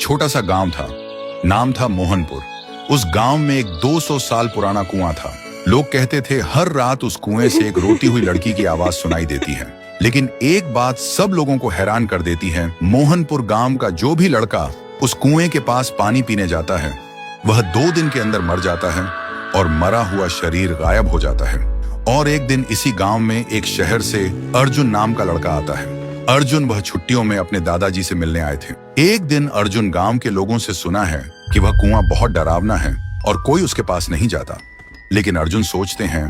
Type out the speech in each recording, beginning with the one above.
छोटा सा गांव था, नाम था मोहनपुर। उस गांव में एक 200 साल पुराना कुआं था। लोग कहते थे हर रात उस कुएं से एक रोती हुई लड़की की आवाज सुनाई देती है। लेकिन एक बात सब लोगों को हैरान कर देती है, मोहनपुर गांव का जो भी लड़का उस कुएं के पास पानी पीने जाता है, वह 2 दिन के अंदर मर जाता है और मरा हुआ शरीर गायब हो जाता है। और एक दिन इसी गांव में एक शहर से अर्जुन नाम का लड़का आता है। अर्जुन वह छुट्टियों में अपने दादाजी से मिलने आए थे। एक दिन अर्जुन गांव के लोगों से सुना है कि वह कुआं बहुत डरावना है और कोई उसके पास नहीं जाता। लेकिन अर्जुन सोचते हैं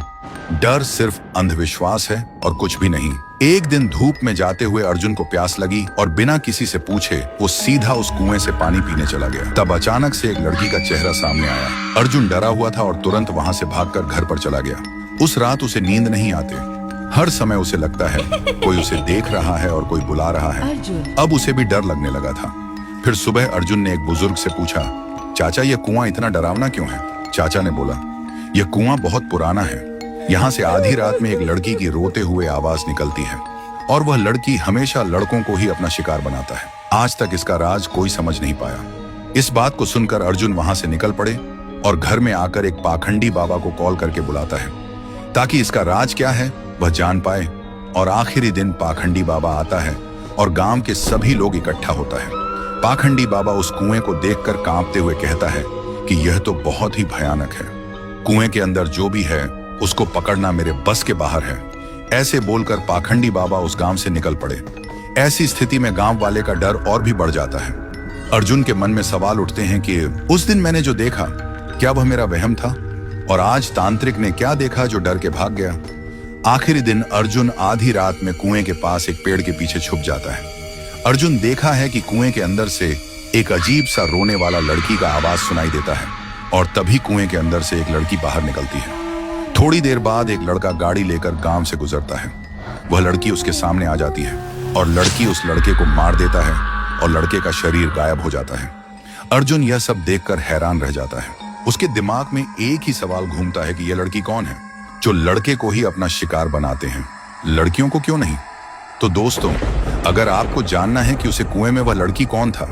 डर सिर्फ अंधविश्वास है और कुछ भी नहीं। एक दिन धूप में जाते हुए अर्जुन को प्यास लगी और बिना किसी से पूछे वो सीधा उस कुएं से पानी पीने चला गया। तब अचानक से एक लड़की का चेहरा सामने आया। अर्जुन डरा हुआ था और तुरंत वहां से भागकर घर पर चला गया। उस रात उसे नींद नहीं आती। हर समय उसे लगता है कोई उसे देख रहा है और कोई बुला रहा है। अब उसे भी डर लगने लगा था। फिर सुबह अर्जुन ने एक बुजुर्ग से पूछा, चाचा ये कुआं इतना डरावना क्यों है? चाचा ने बोला, यह कुआं बहुत पुराना है। यहाँ से आधी रात में एक लड़की की रोते हुए आवाज निकलती है और वह लड़की हमेशा लड़कों को ही अपना शिकार बनाता है। आज तक इसका राज कोई समझ नहीं पाया। इस बात को सुनकर अर्जुन वहां से निकल पड़े और घर में आकर एक पाखंडी बाबा को कॉल करके बुलाता है ताकि इसका राज क्या है वह जान पाए। और आखिरी दिन पाखंडी बाबा आता है और गांव के सभी लोग इकट्ठा होता है। पाखंडी बाबा उस कुएं को देखकर कांपते हुए कहता है कि यह तो बहुत ही भयानक है। कुएं के अंदर जो भी है उसको पकड़ना मेरे बस के बाहर है। ऐसे बोलकर पाखंडी बाबा उस गांव से निकल पड़े। ऐसी स्थिति में गांव वाले का डर और भी बढ़ जाता है। अर्जुन के मन में सवाल उठते हैं कि उस दिन मैंने जो देखा क्या वह मेरा वहम था, और आज तांत्रिक ने क्या देखा जो डर के भाग गया। आखिरी दिन अर्जुन आधी रात में कुएं के पास एक पेड़ के पीछे छुप जाता है। अर्जुन देखा है कि कुएं के अंदर से एक अजीब सा रोने वाला लड़की का आवाज सुनाई देता है और तभी कुएं के अंदर से एक लड़की बाहर निकलती है। थोड़ी देर बाद एक लड़का गाड़ी लेकर गांव से गुजरता है। वह लड़की उसके सामने आ जाती है और लड़की उस लड़के को मार देता है और लड़के का शरीर गायब हो जाता है। अर्जुन यह सब देखकर हैरान रह जाता है। उसके दिमाग में एक ही सवाल घूमता है कि यह लड़की कौन है जो लड़के को ही अपना शिकार बनाते हैं, लड़कियों को क्यों नहीं? तो दोस्तों, अगर आपको जानना है कि उसे कुएं में वह लड़की कौन था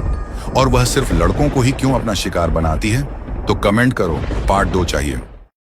और वह सिर्फ लड़कों को ही क्यों अपना शिकार बनाती है, तो कमेंट करो, पार्ट 2 चाहिए।